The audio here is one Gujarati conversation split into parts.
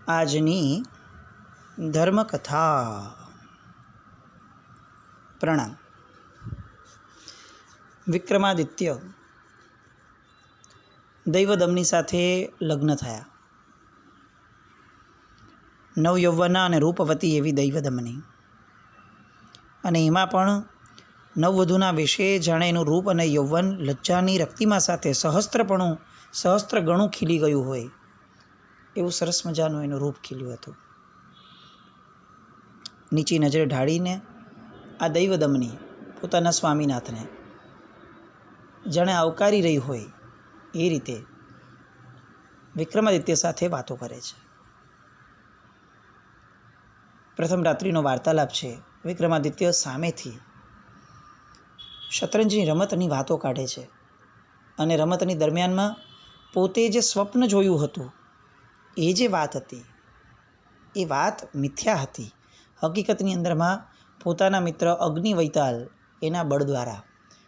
આજની ધર્મકથા. પ્રણામ. વિક્રમાદિત્ય દૈવદમની સાથે લગ્ન થયા. નવયૌવના અને રૂપવતી એવી દૈવદમની, અને એમાં પણ નવવધૂના વિશે જાણે એનું રૂપ અને યૌવન લજ્જાની રક્તિમાં સાથે સહસ્ત્ર ગણું ખીલી ગયું હોય એવું સરસ મજાનું એનું રૂપ ખીલ્યું હતું. નીચી નજરે ઢાળીને આ દૈવદમની પોતાના સ્વામીનાથને જાણે આવકારી રહી હોય એ રીતે વિક્રમાદિત્ય સાથે વાતો કરે છે. પ્રથમ રાત્રિનો વાર્તાલાપ છે. વિક્રમાદિત્ય સામેથી શતરંજની રમતની વાતો કાઢે છે, અને રમતની દરમિયાનમાં પોતે જે સ્વપ્ન જોયું હતું એ જે વાત હતી એ વાત મિથ્યા હતી. હકીકતની અંદરમાં પોતાના મિત્ર અગ્નિવૈતાલ એના બળ દ્વારા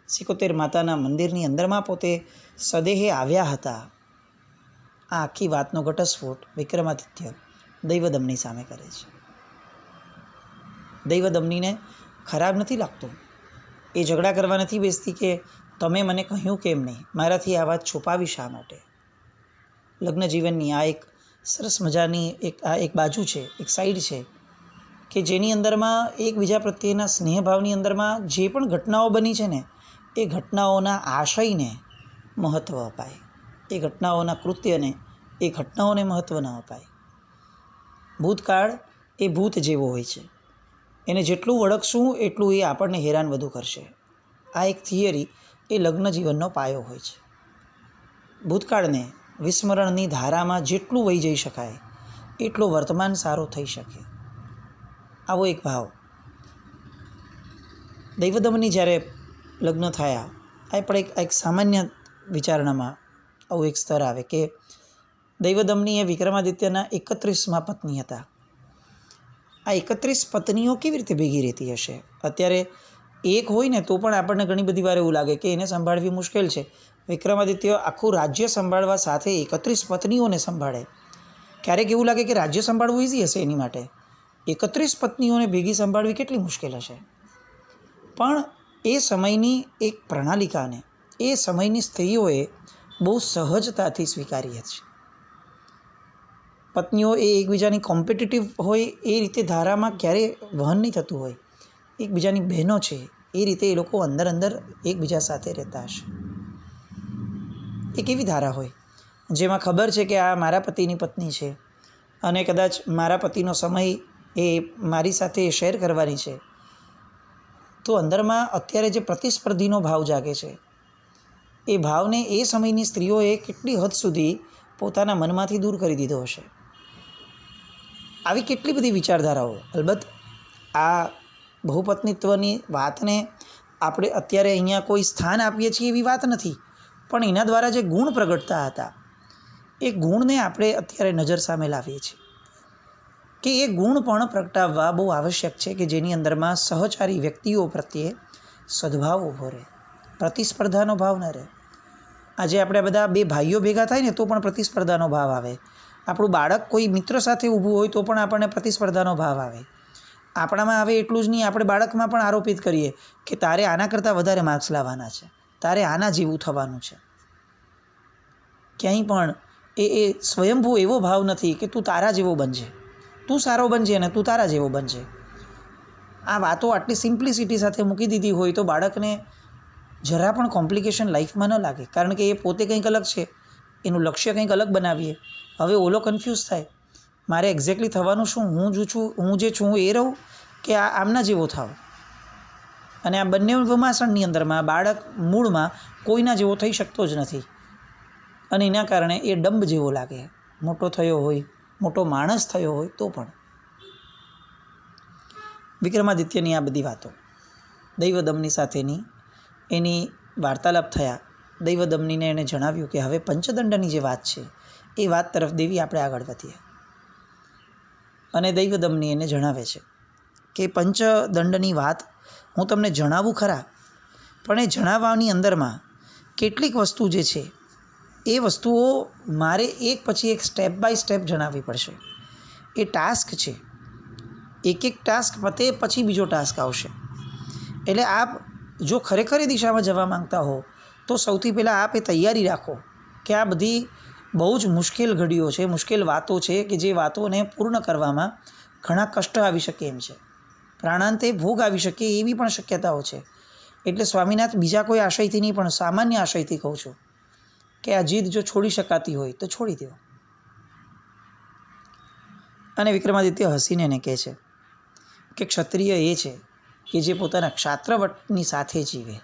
71 માતાના મંદિરની અંદરમાં પોતે સદેહે આવ્યા હતા. આ આખી વાતનો ઘટસ્ફોટ વિક્રમાદિત્ય દૈવદમની સામે કરે છે. દૈવદમનીને ખરાબ નથી લાગતું. એ ઝઘડા કરવા નથી બેસતી કે તમે મને કહ્યું કેમ નહીં, મારાથી આ વાત છુપાવી શા માટે. લગ્ન જીવનની આ એક સરસ મજાની એક બાજુ છે, એક સાઈડ છે કે જેની અંદરમાં એકબીજા પ્રત્યેના સ્નેહભાવની અંદરમાં જે પણ ઘટનાઓ બની છે ને એ ઘટનાઓના આશયને મહત્ત્વ અપાય, એ ઘટનાઓના કૃત્યને, એ ઘટનાઓને મહત્ત્વ ન અપાય. ભૂતકાળ એ ભૂત જેવો હોય છે, એને જેટલું વળગશું એટલું એ આપણને હેરાન વધુ કરશે. આ એક થિયરી એ લગ્ન જીવનનો પાયો હોય છે. ભૂતકાળને વિસ્મરણની ધારામાં જેટલું વહી જઈ શકાય એટલો વર્તમાન સારો થઈ શકે. આવો એક ભાવ. દૈવદમની જ્યારે લગ્ન થયા, આ પણ એક સામાન્ય વિચારણામાં આવું એક સ્તર આવે કે દૈવદમની એ વિક્રમાદિત્યના 31મા પત્ની હતા. આ 31 પત્નીઓ કેવી રીતે ભેગી રહેતી હશે? અત્યારે એક હોય ને તો પણ આપણને ઘણી બધી વાર એવું લાગે કે એને સંભાળવી મુશ્કેલ છે. વિક્રમાદિત્ય આખું રાજ્ય સંભાળવા સાથે 31 પત્નીઓને સંભાળે. ક્યારેક એવું લાગે કે રાજ્ય સંભાળવું ઇઝી હશે એની માટે. 31 પત્નીઓને ભેગી સંભાળવી કેટલી મુશ્કેલ હશે. પણ એ સમયની એક પ્રણાલિકાને એ સમયની સ્ત્રીઓએ બહુ સહજતાથી સ્વીકારી છે. પત્નીઓ એ એકબીજાની કોમ્પિટિટિવ હોય એ રીતે ધારામાં ક્યારેય વહન નહીં થતું હોય. એકબીજાની બહેનો છે એ રીતે એ લોકો અંદર એકબીજા સાથે રહેતા હશે. એક એવી ધારા હોય જેમાં ખબર છે કે આ મારા પતિની પત્ની છે અને કદાચ મારા પતિનો સમય એ મારી સાથે શેર કરવાની છે. તો અંદરમાં અત્યારે જે પ્રતિસ્પર્ધીનો ભાવ જાગે છે એ ભાવને એ સમયની સ્ત્રીઓએ કેટલી હદ સુધી પોતાના મનમાંથી દૂર કરી દીધો હશે. આવી કેટલી બધી વિચારધારાઓ. અલબત્ત આ બહુપત્નીત્વની વાતને આપણે અત્યારે અહીંયા કોઈ સ્થાન આપીએ છીએ એવી વાત નથી, પણ એના દ્વારા જે ગુણ પ્રગટતા હતા એ ગુણને આપણે અત્યારે નજર સામે લાવીએ છીએ કે એ ગુણ પણ પ્રગટાવવા બહુ આવશ્યક છે કે જેની અંદરમાં સહચારી વ્યક્તિઓ પ્રત્યે સદભાવ ઊભો રહે, પ્રતિસ્પર્ધાનો ભાવ ન રહે. આજે આપણે બધા બે ભાઈઓ ભેગા થાય ને તો પણ પ્રતિસ્પર્ધાનો ભાવ આવે. આપણું બાળક કોઈ મિત્ર સાથે ઊભું હોય તો પણ આપણને પ્રતિસ્પર્ધાનો ભાવ આવે. આપણામાં આવે એટલું જ નહીં, આપણે બાળકમાં પણ આરોપિત કરીએ કે તારે આના કરતાં વધારે માર્ક્સ લાવવાના છે, તારે આના જેવું થવાનું છે. ક્યાંય પણ એ સ્વયંભૂ એવો ભાવ નથી કે તું તારા જેવો બનજે, તું સારો બનજે અને તું તારા જેવો બનજે. આ વાતો આટલી સિમ્પ્લિસિટી સાથે મૂકી દીધી હોય તો બાળકને જરા પણ કોમ્પ્લિકેશન લાઈફમાં ન લાગે, કારણ કે એ પોતે કંઈક અલગ છે, એનું લક્ષ્ય કંઈક અલગ બનાવીએ. હવે ઓલો કન્ફ્યુઝ થાય, મારે એક્ઝેક્ટલી થવાનું શું? હું જે છું એ રહું કે આ આમના જેવો થાવ? અને આ બંને વિમાસણની અંદરમાં બાળક મૂળમાં કોઈના જેવો થઈ શકતો જ નથી, અને એના કારણે એ ડંબ જેવો લાગે. મોટો થયો હોય, મોટો માણસ થયો હોય તો પણ. વિક્રમાદિત્યની આ બધી વાતો દૈવદમની સાથેની એની વાર્તાલાપ થયા. દૈવદમનીને એણે જણાવ્યું કે હવે પંચદંડની જે વાત છે એ વાત તરફ દેવી આપણે આગળ વધીએ. અને દૈવદમની એને જણાવે છે કે પંચદંડની વાત હું તમને જણાવું ખરા, પણ એ જણાવવાની અંદરમાં કેટલીક વસ્તુ જે છે એ વસ્તુઓ મારે એક પછી એક સ્ટેપ બાય સ્ટેપ જણાવવી પડશે. એ ટાસ્ક છે. એક એક ટાસ્ક પતે પછી બીજો ટાસ્ક આવશે. એટલે આપ જો ખરેખર એ દિશામાં જવા માંગતા હો તો સૌથી પહેલાં આપ એ તૈયારી રાખો કે આ બધી બહુ જ મુશ્કેલ ઘડીઓ છે, મુશ્કેલ વાતો છે કે જે વાતોને પૂર્ણ કરવામાં ઘણા કષ્ટ આવી શકે એમ છે. પ્રાણાંતે ભોગ આવી શકે એવી પણ શક્યતાઓ છે. એટલે સ્વામિનાથ બીજા કોઈ આશયથી નહીં પણ સામાન્ય આશયથી કહું છું કે આ જીદ જો છોડી શકાતી હોય તો છોડી દો. અને વિક્રમાદિત્ય હસીને એને કહે છે કે ક્ષત્રિય એ છે કે જે પોતાના ક્ષાત્રવટની સાથે જીવે,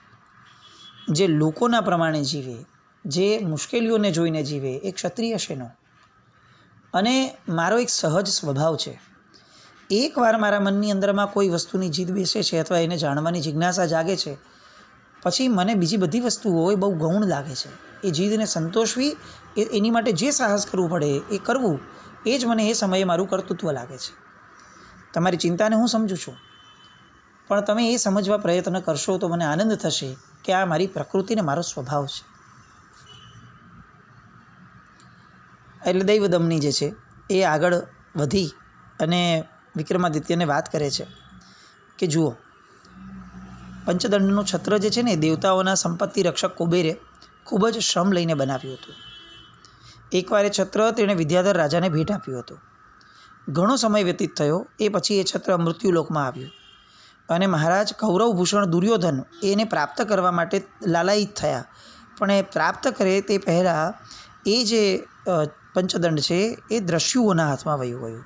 જે લોકોના પ્રમાણે જીવે, જે મુશ્કેલીઓને જોઈને જીવે, એ ક્ષત્રિય શેનો. અને મારો એક સહજ સ્વભાવ છે, એકવાર મારા મનની અંદરમાં કોઈ વસ્તુની જીદ બેસે છે અથવા એને જાણવાની જિજ્ઞાસા જાગે છે, પછી મને બીજી બધી વસ્તુઓ એ બહુ ગૌણ લાગે છે. એ જીદને સંતોષવી, એની માટે જે સાહસ કરવું પડે એ કરવું, એ જ મને એ સમયે મારું કર્તૃત્વ લાગે છે. તમારી ચિંતાને હું સમજું છું, પણ તમે એ સમજવા પ્રયત્ન કરશો તો મને આનંદ થશે કે આ મારી પ્રકૃતિને મારો સ્વભાવ છે. એટલે દૈવદમની જે છે એ આગળ વધી અને વિક્રમાદિત્યને વાત કરે છે કે જુઓ, પંચદંડનું છત્ર જે છે ને એ દેવતાઓના સંપત્તિ રક્ષક કુબેરે ખૂબ જ શ્રમ લઈને બનાવ્યું હતું. એકવાર એ છત્ર તેણે વિદ્યાધર રાજાને ભેટ આપ્યું હતું. ઘણો સમય વ્યતીત થયો એ પછી એ છત્ર મૃત્યુલોકમાં આવ્યું અને મહારાજ કૌરવભૂષણ દુર્યોધન એને પ્રાપ્ત કરવા માટે લાલાયિત થયા. પણ એ પ્રાપ્ત કરે તે પહેલાં એ જે પંચદંડ છે એ દ્રશ્યુઓના હાથમાં વયું ગયું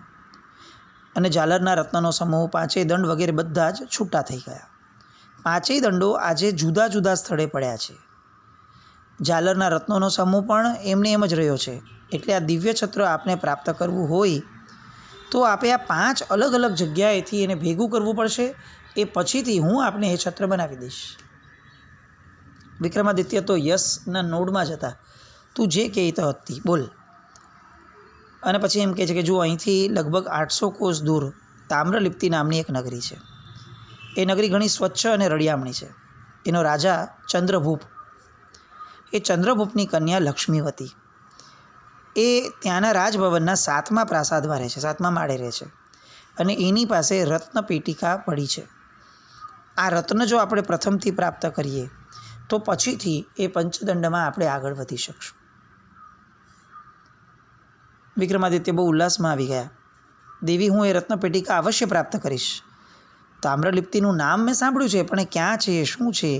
અને ઝાલરના રત્નનો સમૂહ, પાંચેય દંડ વગેરે બધા જ છૂટા થઈ ગયા. પાંચેય દંડો આજે જુદા જુદા સ્થળે પડ્યા છે. ઝાલરના રત્નોનો સમૂહ પણ એમને એમ જ રહ્યો છે. એટલે આ દિવ્ય છત્ર આપને પ્રાપ્ત કરવું હોય તો આપે આ 5 અલગ અલગ જગ્યાએથી એને ભેગું કરવું પડશે. એ પછીથી હું આપને એ છત્ર બનાવી દઈશ. વિક્રમાદિત્ય તો યશના નોડમાં જ હતા. તું જે કહે તો હતી, બોલ. અને પછી એમ કહે છે કે જો અહીંથી લગભગ 800 કોસ દૂર તામ્રલિપ્તિ નામની એક નગરી છે. એ નગરી ઘણી સ્વચ્છ અને રળિયામણી છે. એનો રાજા ચંદ્રભૂપ, એ ચંદ્રભૂપની કન્યા લક્ષ્મીવતી, એ ત્યાંના રાજભવનના 7મા પ્રાસાદમાં રહે છે, 7મા માળે રહે છે. અને એની પાસે રત્ન પેટિકા પડી છે. આ રત્ન જો આપણે પ્રથમથી પ્રાપ્ત કરીએ તો પછીથી એ પંચદંડમાં આપણે આગળ વધી શકશું. વિક્રમાદિત્ય બહુ ઉલ્લાસમાં આવી ગયા. દેવી, હું એ રત્ન પેટિકા અવશ્ય પ્રાપ્ત કરીશ. તામ્રલિપ્તિનું નામ મેં સાંભળ્યું છે, પણ એ ક્યાં છે, શું છે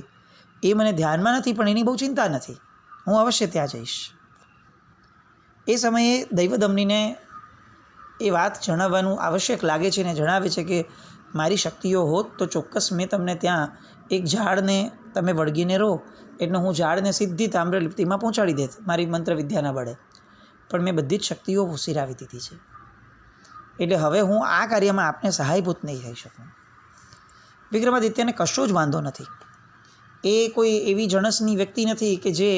એ મને ધ્યાનમાં નથી, પણ એની બહુ ચિંતા નથી. હું અવશ્ય ત્યાં જઈશ. એ સમયે દૈવદમનીને એ વાત જણાવવાનું આવશ્યક લાગે છે અને જણાવે છે કે મારી શક્તિઓ હોત તો ચોક્કસ મેં તમને ત્યાં એક ઝાડને તમે વળગીને રહો એટલે હું ઝાડને સીધી તામ્રલિપ્તિમાં પહોંચાડી દેત મારી મંત્ર વિદ્યાના બળે. પણ મેં બધી જ શક્તિઓ ઉસીરાવી દીધી છે. એટલે હવે હું આ કાર્યમાં આપને સહાયભૂત નહીં થઈ શકું. વિક્રમાદિત્યને કશો જ વાંધો નથી. એ કોઈ એવી જણસની વ્યક્તિ નથી કે જે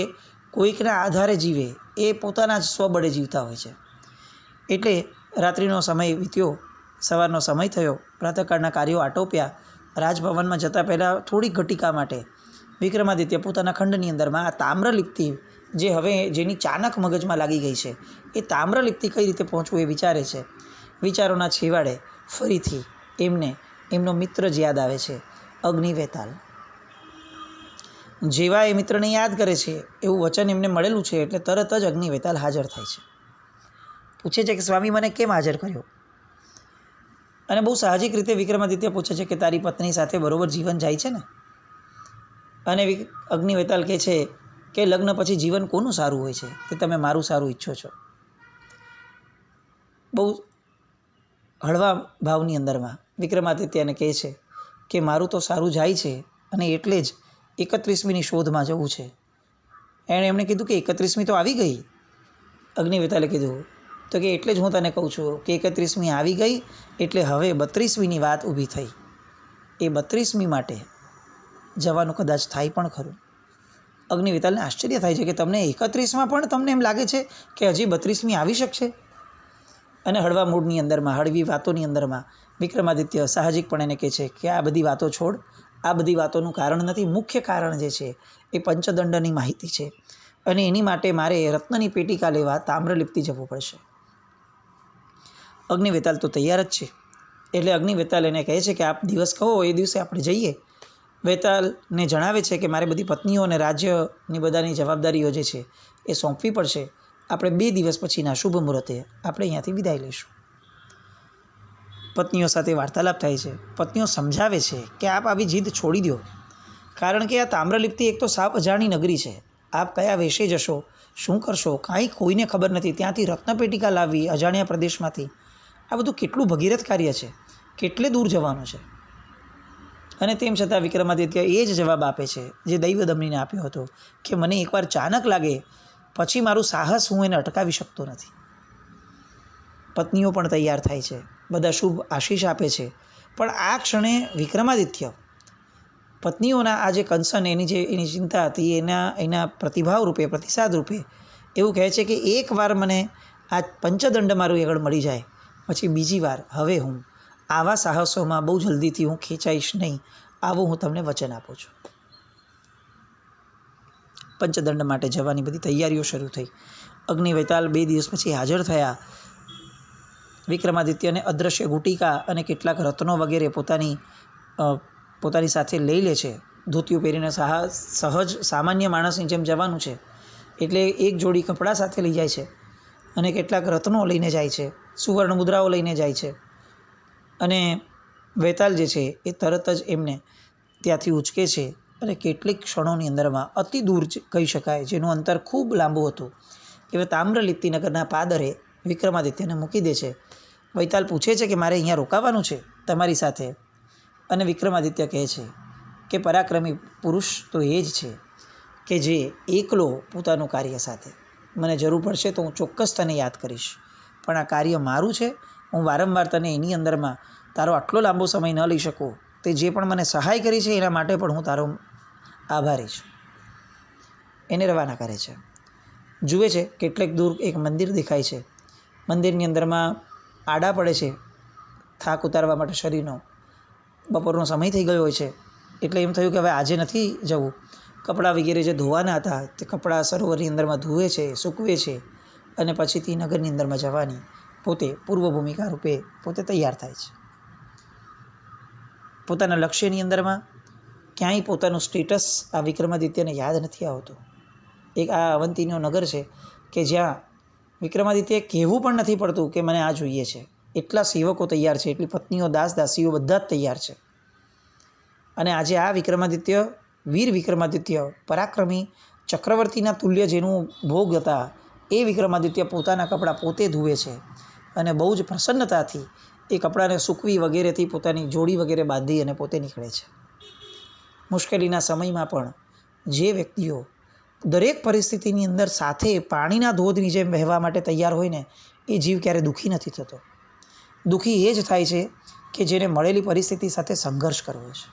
કોઈકના આધારે જીવે. એ પોતાના જ સ્વબળે જીવતા હોય છે. એટલે રાત્રિનો સમય વીત્યો, સવારનો સમય થયો, પ્રાતઃકાળના કાર્યો આટોપ્યા. રાજભવનમાં જતાં પહેલાં થોડીક ઘટિકા માટે વિક્રમાદિત્ય પોતાના ખંડની અંદરમાં આ તામ્રલિપ્તિ, જે હવે જેની ચાનક મગજમાં લાગી ગઈ છે, એ તામ્રલિપ્તિ કઈ રીતે પહોંચવું એ વિચારે છે. વિચારોના છેવાડે ફરીથી એમને એમનો મિત્ર જ યાદ આવે છે, અગ્નિવેતાલ. જેવા એ મિત્રને યાદ કરે છે એવું વચન એમને મળેલું છે એટલે તરત જ અગ્નિવેતાલ હાજર થાય છે. પૂછે છે કે સ્વામી, મને કેમ હાજર કર્યો? અને બહુ સાહજિક રીતે વિક્રમાદિત્ય પૂછે છે કે તારી પત્ની સાથે બરોબર જીવન જાય છે ને? અને અગ્નિવેતાલ કહે છે કે લગ્ન પછી જીવન કોનું સારું હોય છે તે તમે મારું સારું ઈચ્છો છો. બહુ હળવા ભાવની અંદરમાં વિક્રમાદિત્યને કહે છે કે મારું તો સારું જાય છે અને એટલે જ 31મીની શોધમાં જવું છે. એમણે કીધું કે 31મી તો આવી ગઈ. અગ્નિવેતાલે કીધું તો કે એટલે જ હું તને કહું છું કે 31મી આવી ગઈ એટલે હવે 32મીની વાત ઊભી થઈ. એ 32મી માટે જવાનું કદાચ થાય પણ ખરું. અગ્નિવેતાલને આશ્ચર્ય થાય છે કે તમને 31માં પણ તમને એમ લાગે છે કે હજી 32મી આવી શકશે? અને હળવા મૂડની અંદરમાં, હળવી વાતોની અંદરમાં વિક્રમાદિત્ય સાહજિકપણે એને કહે છે કે આ બધી વાતો છોડ. આ બધી વાતોનું કારણ નથી. મુખ્ય કારણ જે છે એ પંચદંડની માહિતી છે અને એની માટે મારે રત્નની પેટિકા લેવા તામ્રલિપ્તિ જવું પડશે. અગ્નિ વેતાલ તો તૈયાર જ છે. એટલે અગ્નિ વેતાલ એને કહે છે કે આપ દિવસ કહો એ દિવસે આપણે જઈએ. વેતાલને જણાવે છે કે મારે બધી પત્નીઓ અને રાજ્યની બધાની જવાબદારીઓ જે છે એ સોંપવી પડશે. આપણે 2 દિવસ પછીના શુભ મુહૂર્તે આપણે અહીંયાથી વિદાય લઈશું. પત્નીઓ સાથે વાર્તાલાપ થાય છે. પત્નીઓ સમજાવે છે કે આપ આવી જીદ છોડી દો, કારણ કે આ તામ્રલિપ્તિ એક તો સાવ અજાણી નગરી છે. આપ કયા વેશે જશો, શું કરશો, કાંઈ કોઈને ખબર નથી. ત્યાંથી રત્નપેટિકા લાવવી અજાણ્યા પ્રદેશમાંથી, આ બધું કેટલું ભગીરથ કાર્ય છે, કેટલે દૂર જવાનું છે. અને તેમ છતાં વિક્રમાદિત્ય એ જ જવાબ આપે છે જે દૈવદમનીને આપ્યો હતો કે મને એકવાર ચાનક લાગે પછી મારું સાહસ હું એને અટકાવી શકતો નથી. પત્નીઓ પણ તૈયાર થાય છે, બધા શુભ આશીષ આપે છે. પણ આ ક્ષણે વિક્રમાદિત્ય પત્નીઓના આ જે કન્સર્ન, એની ચિંતા હતી, એના પ્રતિભાવ રૂપે, પ્રતિસાદ રૂપે એવું કહે છે કે એકવાર મને આ પંચદંડ મારું આગળ મળી જાય પછી બીજી વાર હવે હું આવા સાહસોમાં બહુ જલ્દીથી હું ખેંચાઈશ નહીં, આવું હું તમને વચન આપું છું. પંચદંડ માટે જવાની બધી તૈયારીઓ શરૂ થઈ. અગ્નિ વેતાલ 2 દિવસ પછી હાજર થયા. વિક્રમાદિત્યને અદૃશ્ય ગુટિકા અને કેટલાક રત્નો વગેરે પોતાની સાથે લઈ લે છે. ધોતિયું પહેરીને સહજ સામાન્ય માણસની જેમ જવાનું છે એટલે એક જોડી કપડાં સાથે લઈ જાય છે અને કેટલાક રત્નો લઈને જાય છે, સુવર્ણ મુદ્રાઓ લઈને જાય છે. અને વેતાલ જે છે એ તરત જ એમને ત્યાંથી ઉચકે છે અને કેટલીક ક્ષણોની અંદરમાં અતિ દૂર કહી શકાય, જેનું અંતર ખૂબ લાંબુ હતું, એવા તામ્રલિપ્તિ નગરના પાદરે વિક્રમાદિત્યને મૂકી દે છે. વેતાલ પૂછે છે કે મારે અહીંયા રોકાવાનું છે તમારી સાથે. અને વિક્રમાદિત્ય કહે છે કે પરાક્રમી પુરુષ તો એ જ છે કે જે એકલો પોતાનું કાર્ય સાથે, મને જરૂર પડશે તો હું ચોક્કસ તને યાદ કરીશ, પણ આ કાર્ય મારું છે, હું વારંવાર તને એની અંદરમાં તારો આટલો લાંબો સમય ન લઈ શકું. તે જે પણ મને સહાય કરી છે એના માટે પણ હું તારો આભારી છું. એને રવાના કરે છે. જુએ છે કેટલેક દૂર એક મંદિર દેખાય છે. મંદિરની અંદરમાં આડા પડે છે થાક ઉતારવા માટે શરીરનો. બપોરનો સમય થઈ ગયો હોય છે એટલે એમ થયું કે હવે આજે નથી જવું. કપડાં વગેરે જે ધોવાના હતા તે કપડાં સરોવરની અંદરમાં ધોવે છે, સૂકવે છે અને પછીથી નગરની અંદરમાં જવાની પોતે પૂર્વ ભૂમિકા રૂપે પોતે તૈયાર થાય છે. પોતાના લક્ષ્યની અંદરમાં ક્યાંય પોતાનું સ્ટેટસ આ વિક્રમાદિત્યને યાદ નથી આવતું. એક આ અવંતીનો નગર છે કે જ્યાં વિક્રમાદિત્યએ કહેવું પણ નથી પડતું કે મને આ જોઈએ છે. એટલા સેવકો તૈયાર છે, એટલી પત્નીઓ, દાસ દાસીઓ બધા જ તૈયાર છે. અને આજે આ વિક્રમાદિત્ય, વીર વિક્રમાદિત્ય, પરાક્રમી ચક્રવર્તીના તુલ્ય જેનું ભોગ હતા, એ વિક્રમાદિત્ય પોતાના કપડાં પોતે ધુએ છે અને બહુ જ પ્રસન્નતાથી એ કપડાને સૂકવી વગેરેથી પોતાની જોડી વગેરે બાંધી અને પોતે નીકળે છે. મુશ્કેલીના સમયમાં પણ જે વ્યક્તિઓ દરેક પરિસ્થિતિની અંદર સાથે પાણીના ધોધની જેમ વહેવા માટે તૈયાર હોય ને, એ જીવ ક્યારે દુઃખી નથી થતો. દુઃખી એ જ થાય છે કે જેને મળેલી પરિસ્થિતિ સાથે સંઘર્ષ કરવો છે.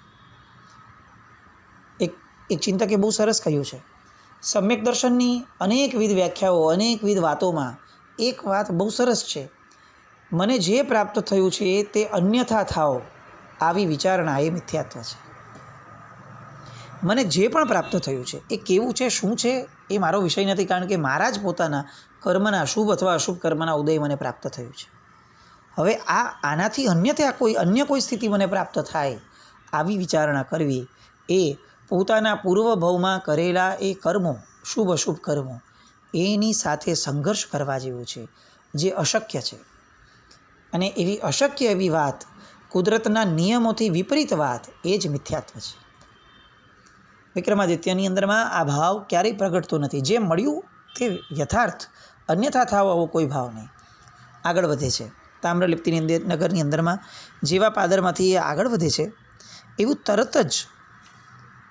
એક ચિંતકે બહુ સરસ કહ્યું છે, સમ્યક દર્શનની અનેકવિધ વ્યાખ્યાઓ, અનેકવિધ વાતોમાં એક વાત બહુ સરસ છે, મને જે પ્રાપ્ત થયું છે તે અન્યથા થાઓ, આવી વિચારણા એ મિથ્યાત્વ છે. મને જે પણ પ્રાપ્ત થયું છે એ કેવું છે, શું છે, એ મારો વિષય નથી, કારણ કે મારા જ પોતાના કર્મના શુભ અથવા અશુભ કર્મના ઉદય મને પ્રાપ્ત થયું છે. હવે આનાથી અન્ય કોઈ સ્થિતિ મને પ્રાપ્ત થાય, આવી વિચારણા કરવી એ પોતાના પૂર્વભવમાં કરેલા એ કર્મો, શુભ અશુભ કર્મો, એની સાથે સંઘર્ષ કરવા જેવું છે, જે અશક્ય છે. અને એવી અશક્ય એવી વાત, કુદરતના નિયમોથી વિપરીત વાત, એ જ મિથ્યાત્વ છે. વિક્રમાદિત્યની અંદરમાં આ ભાવ ક્યારેય પ્રગટતો નથી. જે મળ્યું તે યથાર્થ, અન્યથા થાવ આવો કોઈ ભાવ નહીં. આગળ વધે છે તામ્રલિપ્તિની નગરની અંદરમાં. જેવા પાદરમાંથી એ આગળ વધે છે એવું તરત જ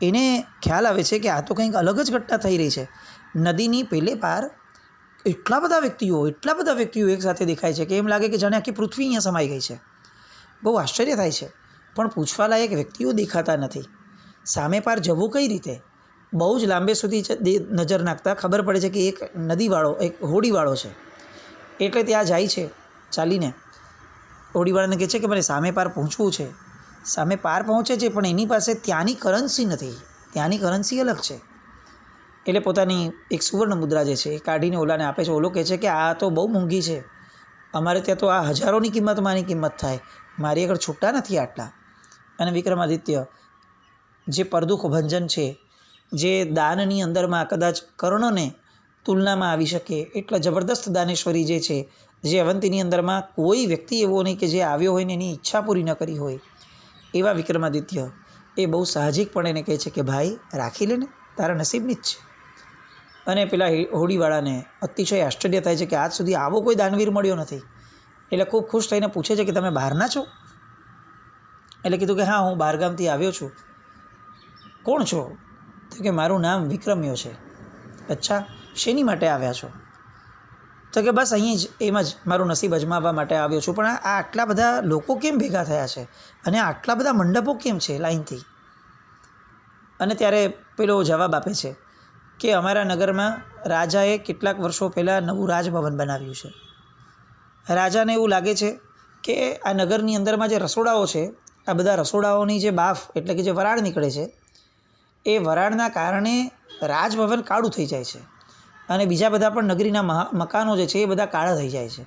એને ખ્યાલ આવે છે કે આ તો કંઈક અલગ જ ઘટના થઈ રહી છે. નદીની પેલે પાર એટલા બધા વ્યક્તિઓ એકસાથે દેખાય છે કે એમ લાગે કે જાણે આખી પૃથ્વી અહીંયા સમાઈ ગઈ છે. બહુ આશ્ચર્ય થાય છે, પણ પૂછવાલાયક વ્યક્તિઓ દેખાતા નથી. સામે પાર જવું કઈ રીતે? બહુ જ લાંબે સુધી નજર નાખતા ખબર પડે છે કે એક નદીવાળો, એક હોડીવાળો છે. એટલે ત્યાં જાય છે ચાલીને. હોડીવાળાને કહે છે કે મારે સામે પાર પહોંચવું છે. સામે પાર પહોંચે છે પણ એની પાસે ત્યાંની કરન્સી નથી, ત્યાંની કરન્સી અલગ છે. એટલે પોતાની એક સુવર્ણ મુદ્રા જે છે એ કાઢીને ઓલાને આપે છે. ઓલો કહે છે કે આ તો બહુ મોંઘી છે, અમારે ત્યાં તો આ હજારોની કિંમતમાંની કિંમત થાય, મારી આગળ છૂટા નથી આટલા. અને વિક્રમાદિત્ય જે પરદુખ ભંજન છે, જે દાનની અંદરમાં કદાચ કર્ણને તુલનામાં આવી શકે એટલા જબરદસ્ત દાનેશ્વરી જે છે, જે અવંતીની અંદરમાં કોઈ વ્યક્તિ એવો નહીં કે જે આવ્યો હોય ને એની ઈચ્છા પૂરી ન કરી હોય, એવા વિક્રમાદિત્ય એ બહુ સાહજિકપણે એને કહે છે કે ભાઈ રાખી લે ને, તારા નસીબની જ છે. અને પેલા હોડીવાળાને અતિશય આશ્ચર્ય થાય છે કે આજ સુધી આવો કોઈ દાનવીર મળ્યો નથી. એટલે ખૂબ ખુશ થઈને પૂછે છે કે તમે બહારના છો? એટલે કીધું કે હા, હું બહારગામથી આવ્યો છું. કોણ છો? તો કે મારું નામ વિક્રમ્યો છે. અચ્છા, શેની માટે આવ્યા છો? તો કે બસ અહીં જ એમ જ મારું નસીબ અજમાવવા માટે આવ્યો છું. પણ આ આટલા બધા લોકો કેમ ભેગા થયા છે અને આટલા બધા મંડપો કેમ છે લાઈનથી? અને ત્યારે પેલો જવાબ આપે છે કે અમારા નગરમાં રાજાએ કેટલાક વર્ષો પહેલાં નવું રાજભવન બનાવ્યું છે. રાજાને એવું લાગે છે કે આ નગરની અંદરમાં જે રસોડાઓ છે, આ બધા રસોડાઓની જે બાફ એટલે કે જે વરાળ નીકળે છે, એ વરાળના કારણે રાજભવન કાળું થઈ જાય છે અને બીજા બધા પણ નગરીના મકાનો જે છે એ બધા કાળા થઈ જાય છે.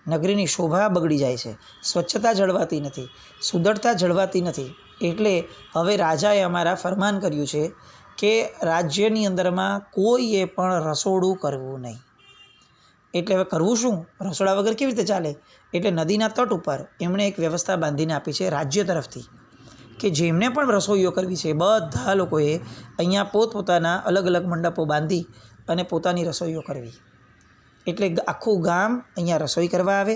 નગરીની શોભા બગડી જાય છે, સ્વચ્છતા જળવાતી નથી, સુદળતા જળવાતી નથી. એટલે હવે રાજાએ અમારા ફરમાન કર્યું છે કે રાજ્યની અંદરમાં કોઈએ પણ રસોડું કરવું નહીં. એટલે હવે કરવું શું? રસોડા વગર કેવી રીતે ચાલે? એટલે નદીના તટ ઉપર એમણે એક વ્યવસ્થા બાંધીને આપી છે રાજ્ય તરફથી કે જેમને પણ રસોઈઓ કરવી છે બધા લોકોએ અહીંયા પોતપોતાના અલગ અલગ મંડપો બાંધી અને પોતાની રસોઈઓ કરવી. એટલે આખું ગામ અહીંયા રસોઈ કરવા આવે,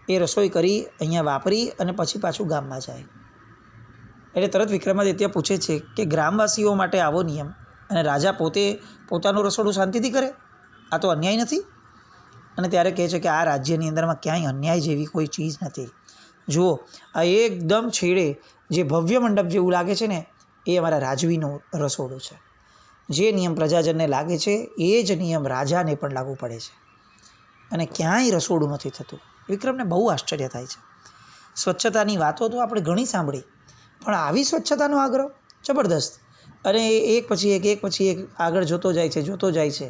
એ રસોઈ કરી અહીંયા વાપરી અને પછી પાછું ગામમાં જાય. એટલે તરત વિક્રમાદિત્ય પૂછે છે કે ગ્રામવાસીઓ માટે આવો નિયમ અને રાજા પોતે પોતાનું રસોડું શાંતિથી કરે? આ તો અન્યાય નથી? અને ત્યારે કહે છે કે આ રાજ્યની અંદરમાં ક્યાંય અન્યાય જેવી કોઈ ચીજ નથી. જુઓ, આ એકદમ છેડે જે ભવ્ય મંડપ જેવું લાગે છે ને, એ અમારા રાજવીનું રસોડું છે. જે નિયમ પ્રજાજનને લાગે છે એ જ નિયમ રાજાને પણ લાગુ પડે છે અને ક્યાંય રસોડું નથી થતું. વિક્રમને બહુ આશ્ચર્ય થાય છે. સ્વચ્છતાની વાતો તો આપણે ઘણી સાંભળી, પણ આવી સ્વચ્છતાનો આગ્રહ જબરદસ્ત. અને એક પછી એક આગળ જોતો જાય છે.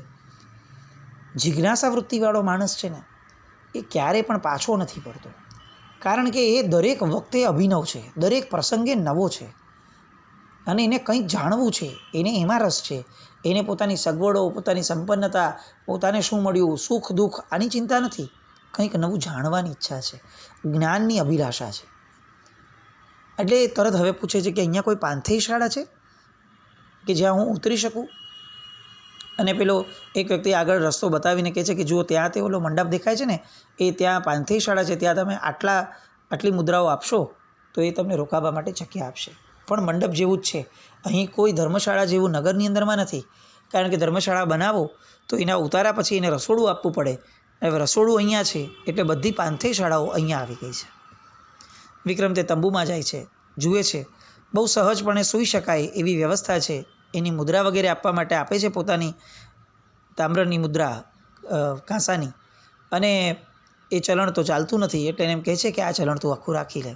જિજ્ઞાસા વૃત્તિવાળો માણસ છે ને, એ ક્યારેય પણ પાછો નથી પડતો, કારણ કે એ દરેક વખતે અભિનવ છે, દરેક પ્રસંગે નવો છે અને એને કંઈક જાણવું છે, એને એમાં રસ છે. એને પોતાની સગવડો, પોતાની સંપન્નતા, પોતાને શું મળ્યું, સુખ દુઃખ, આની ચિંતા નથી. કંઈક નવું જાણવાની ઈચ્છા છે, જ્ઞાનની અભિલાષા છે. એટલે એ તરત હવે પૂછે છે કે અહીંયા કોઈ પાંથેય શાળા છે કે જ્યાં હું ઉતરી શકું? અને પેલો એક વ્યક્તિ આગળ રસ્તો બતાવીને કહે છે કે જુઓ, ત્યાં તે ઓલો મંડપ દેખાય છે ને, એ ત્યાં પાંથેય શાળા છે. ત્યાં તમે આટલી મુદ્રાઓ આપશો તો એ તમને રોકાવા માટે જગ્યા આપશે. પણ મંડપ જેવું જ છે. અહીં કોઈ ધર્મશાળા જેવું નગરની અંદરમાં નથી, કારણ કે ધર્મશાળા બનાવો તો એના ઉતારા પછી એને રસોડું આપવું પડે. હવે રસોડું અહીંયા છે એટલે બધી પાંથેય શાળાઓ અહીંયા આવી ગઈ છે. વિક્રમ તે તંબુમાં જાય છે, જુએ છે, બહુ સહજપણે સૂઈ શકાય એવી વ્યવસ્થા છે. એની મુદ્રા વગેરે આપવા માટે આપે છે પોતાની તામ્રની મુદ્રા, કાંસાની. અને એ ચલણ તો ચાલતું નથી એટલે એને એમ કહે છે કે આ ચલણ તું આખું રાખી લે.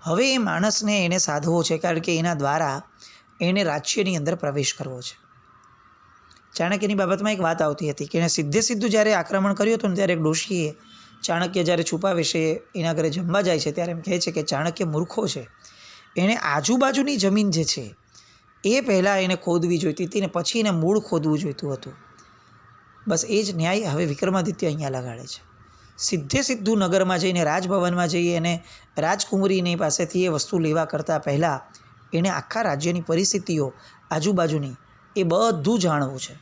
હવે એ માણસને એને સાધવો છે, કારણ કે એના દ્વારા એને રાજ્યની અંદર પ્રવેશ કરવો છે. ચાણક્યની બાબતમાં એક વાત આવતી હતી કે એને સીધું જ્યારે આક્રમણ કર્યું હતું ને, ત્યારે એક ડોશીએ ચાણક્ય જ્યારે છુપાવે છે, એના ઘરે જમવા જાય છે, ત્યારે એમ કહે છે કે ચાણક્ય મૂર્ખો છે. એણે આજુબાજુની જમીન જે છે એ પહેલાં એને ખોદવી જોઈતી હતી ને પછી એને મૂળ ખોદવું જોઈતું હતું. બસ એ જ ન્યાય હવે વિક્રમાદિત્ય અહીંયા લગાડે છે. સીધું નગરમાં જઈને, રાજભવનમાં જઈ અને રાજકુંવરીની પાસેથી એ વસ્તુ લેવા કરતાં પહેલાં એણે આખા રાજ્યની પરિસ્થિતિઓ આજુબાજુની એ બધું જાણવું છે.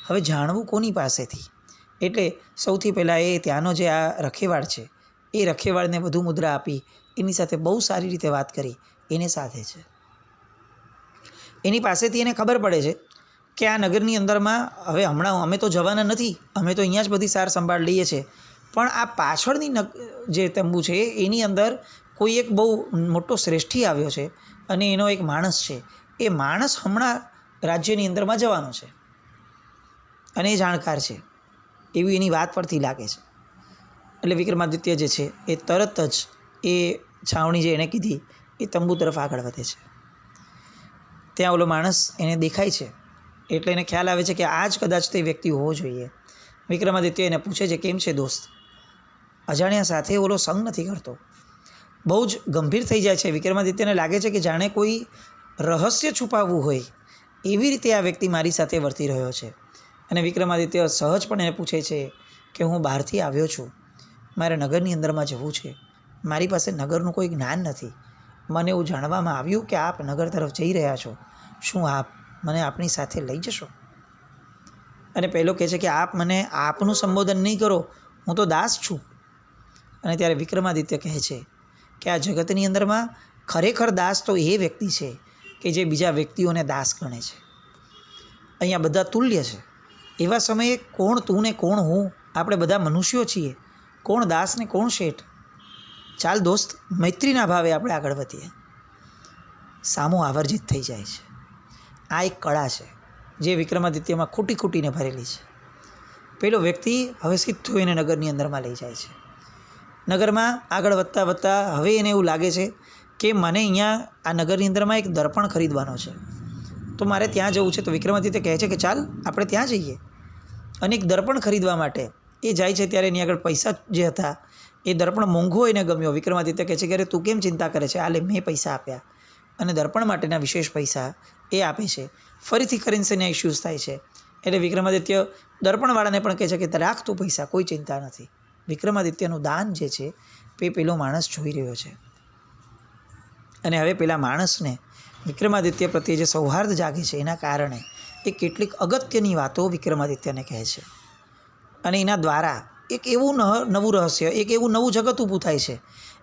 હવે જાણવું કોની પાસેથી? એટલે સૌથી પહેલાં એ ત્યાંનો જે આ રખેવાળ છે, એ રખેવાળને વધુ મુદ્રા આપી એની સાથે બહુ સારી રીતે વાત કરી એને સાધે છે. એની પાસેથી એને ખબર પડે છે કે આ નગરની અંદરમાં હવે હમણાં અમે તો જવાના નથી, અમે તો અહીંયા જ બધી સાર સંભાળ લઈએ છીએ, પણ આ પાછળની જે તંબુ છે એની અંદર કોઈ એક બહુ મોટો શ્રેષ્ઠી આવ્યો છે અને એનો એક માણસ છે. એ માણસ હમણાં રાજ્યની અંદરમાં જવાનો છે અને એ જાણકાર છે એવી એની વાત પરથી લાગે છે. એટલે વિક્રમાદિત્ય જે છે એ તરત જ એ છાવણી જે એણે કીધી એ તંબુ તરફ આગળ વધે છે. ત્યાં ઓલો માણસ એને દેખાય છે એટલે એને ખ્યાલ આવે છે કે આ જ કદાચ તે વ્યક્તિ હોવો જોઈએ. વિક્રમાદિત્ય એને પૂછે છે, કેમ છે દોસ્ત? અજાણ્યા સાથે ઓલો સંગ નથી કરતો. બહુ જ ગંભીર થઈ જાય છે. વિક્રમાદિત્યને લાગે છે કે જાણે કોઈ રહસ્ય છુપાવવું હોય એવી રીતે આ વ્યક્તિ મારી સાથે વર્તી રહ્યો છે. અને વિક્રમાદિત્ય સહજ પણ એને પૂછે છે કે હું બહારથી આવ્યો છું, મારે નગરની અંદરમાં જવું છે, મારી પાસે નગરનું કોઈ જ્ઞાન નથી, મને એવું જાણવામાં આવ્યું કે આપ નગર તરફ જઈ રહ્યા છો, શું આપ મને આપની સાથે લઈ જશો? અને પહેલો કહે છે કે આપ મને આપનું સંબોધન નહીં કરો, હું તો દાસ છું. અને ત્યારે વિક્રમાદિત્ય કહે છે કે આ જગતની અંદરમાં ખરેખર દાસ તો એ વ્યક્તિ છે કે જે બીજા વ્યક્તિઓને દાસ ગણે છે. અહીંયા બધા તુલ્ય છે. એવા સમયે કોણ તું ને કોણ હું? આપણે બધા મનુષ્યો છીએ. કોણ દાસ ને કોણ શેઠ? ચાલ દોસ્ત, મૈત્રીના ભાવે આપણે આગળ વધીએ. સામું આવર્જિત થઈ જાય છે. આ એક કળા છે જે વિક્રમાદિત્યમાં ખૂટી ખૂટીને ભરેલી છે. પેલો વ્યક્તિ હવે સીધો એને નગરની અંદરમાં લઈ જાય છે. નગરમાં આગળ વધતા વધતા હવે એને એવું લાગે છે કે મને અહીંયા આ નગરની અંદરમાં એક દર્પણ ખરીદવાનો છે, તો મારે ત્યાં જવું છે. તો વિક્રમાદિત્ય કહે છે કે ચાલ આપણે ત્યાં જઈએ. અને એક દર્પણ ખરીદવા માટે એ જાય છે. ત્યારે એની આગળ પૈસા જે હતા એ દર્પણ મોંઘો એને ગમ્યો. વિક્રમાદિત્ય કહે છે કે અરે તું કેમ ચિંતા કરે છે, આ લે મેં પૈસા આપ્યા. અને દર્પણ માટેના વિશેષ પૈસા એ આપે છે. ફરીથી કરન્સીના ઇસ્યુઝ થાય છે. એટલે વિક્રમાદિત્ય દર્પણવાળાને પણ કહે છે કે રાખ તું પૈસા, કોઈ ચિંતા નથી. વિક્રમાદિત્યનું દાન જે છે એ પેલો માણસ જોઈ રહ્યો છે. અને હવે પેલા માણસને વિક્રમાદિત્ય પ્રત્યે જે સૌહાર્દ જાગે છે એના કારણે એ કેટલીક અગત્યની વાતો વિક્રમાદિત્યને કહે છે. અને એના દ્વારા એક એવું નવું રહસ્ય, એક એવું નવું જગત ઊભું થાય છે,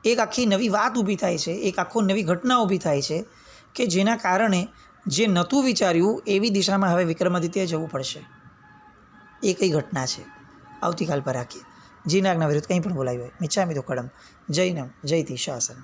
એક આખી નવી વાત ઊભી થાય છે, એક આખો નવી ઘટના ઊભી થાય છે કે જેના કારણે જે નહોતું વિચાર્યું એવી દિશામાં હવે વિક્રમાદિત્યએ જવું પડશે. એ કઈ ઘટના છે આવતીકાલ પર રાખીએ. જીનાગના વિરુદ્ધ કંઈ પણ બોલાયું હોય. મિચ્છામિ દુક્કડમ. જૈનમ જયતિ શાસનમ.